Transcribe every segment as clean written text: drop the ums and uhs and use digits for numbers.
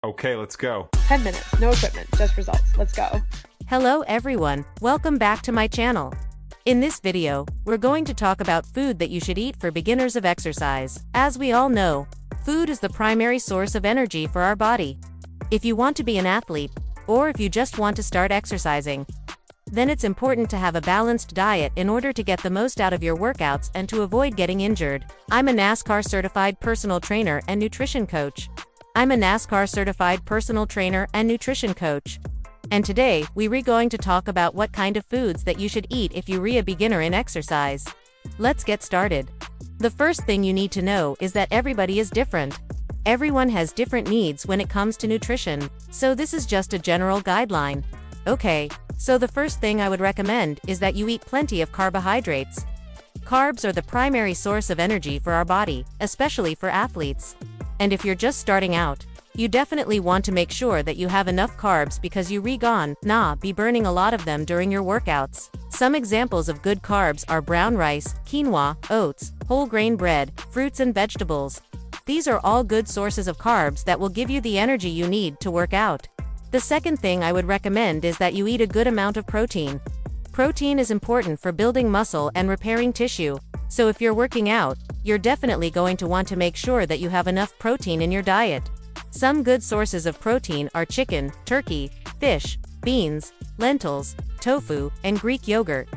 Okay, let's go. 10 minutes, no equipment, just results. Let's go. Hello everyone, welcome back to my channel. In this video, we're going to talk about food that you should eat for beginners of exercise. As we all know, food is the primary source of energy for our body. If you want to be an athlete, or if you just want to start exercising, then it's important to have a balanced diet in order to get the most out of your workouts and to avoid getting injured. I'm a NASCAR certified personal trainer and nutrition coach. And today, we're going to talk about what kind of foods that you should eat if you're a beginner in exercise. Let's get started. The first thing you need to know is that everybody is different. Everyone has different needs when it comes to nutrition, so this is just a general guideline. Okay, so the first thing I would recommend is that you eat plenty of carbohydrates. Carbs are the primary source of energy for our body, especially for athletes. And if you're just starting out, you definitely want to make sure that you have enough carbs because you're be burning a lot of them during your workouts. Some examples of good carbs are brown rice, quinoa, oats, whole grain bread, fruits and vegetables. These are all good sources of carbs that will give you the energy you need to work out. The second thing I would recommend is that you eat a good amount of protein. Protein is important for building muscle and repairing tissue, so if you're working out, you're definitely going to want to make sure that you have enough protein in your diet. Some good sources of protein are chicken, turkey, fish, beans, lentils, tofu, and Greek yogurt.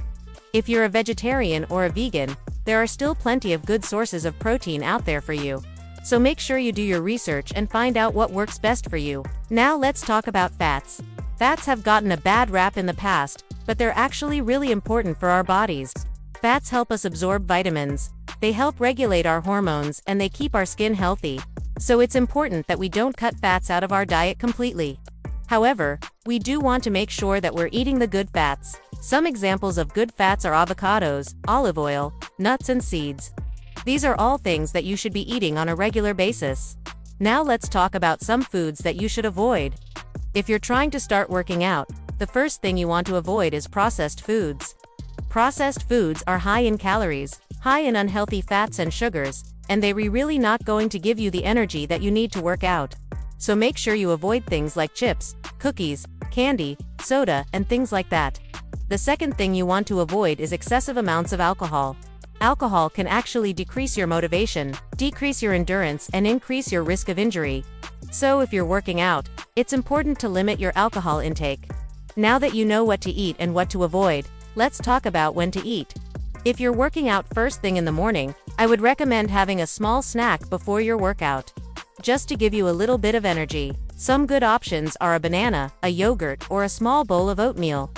If you're a vegetarian or a vegan, there are still plenty of good sources of protein out there for you. So make sure you do your research and find out what works best for you. Now let's talk about fats. Fats have gotten a bad rap in the past, but they're actually really important for our bodies. Fats help us absorb vitamins, they help regulate our hormones, and they keep our skin healthy. So it's important that we don't cut fats out of our diet completely. However, we do want to make sure that we're eating the good fats. Some examples of good fats are avocados, olive oil, nuts and seeds. These are all things that you should be eating on a regular basis. Now let's talk about some foods that you should avoid. If you're trying to start working out, the first thing you want to avoid is processed foods. Processed foods are high in calories, high in unhealthy fats and sugars, and they're really not going to give you the energy that you need to work out. So make sure you avoid things like chips, cookies, candy, soda, and things like that. The second thing you want to avoid is excessive amounts of alcohol. Alcohol can actually decrease your motivation, decrease your endurance, and increase your risk of injury. So if you're working out, it's important to limit your alcohol intake. Now that you know what to eat and what to avoid, let's talk about when to eat. If you're working out first thing in the morning, I would recommend having a small snack before your workout, just to give you a little bit of energy. Some good options are a banana, a yogurt, or a small bowl of oatmeal.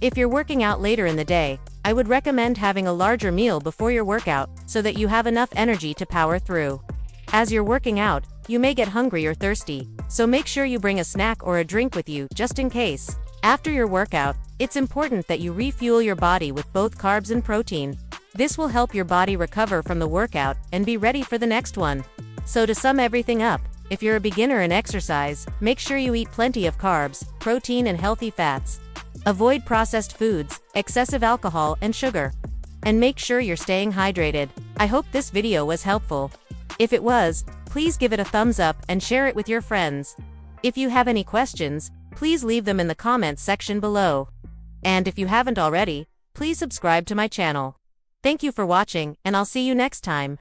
If you're working out later in the day, I would recommend having a larger meal before your workout so that you have enough energy to power through. As you're working out, you may get hungry or thirsty, so make sure you bring a snack or a drink with you just in case. After your workout, it's important that you refuel your body with both carbs and protein. This will help your body recover from the workout and be ready for the next one. So to sum everything up, if you're a beginner in exercise, make sure you eat plenty of carbs, protein and healthy fats. Avoid processed foods, excessive alcohol and sugar. And make sure you're staying hydrated. I hope this video was helpful. If it was, please give it a thumbs up and share it with your friends. If you have any questions, please leave them in the comments section below. And if you haven't already, please subscribe to my channel. Thank you for watching, and I'll see you next time.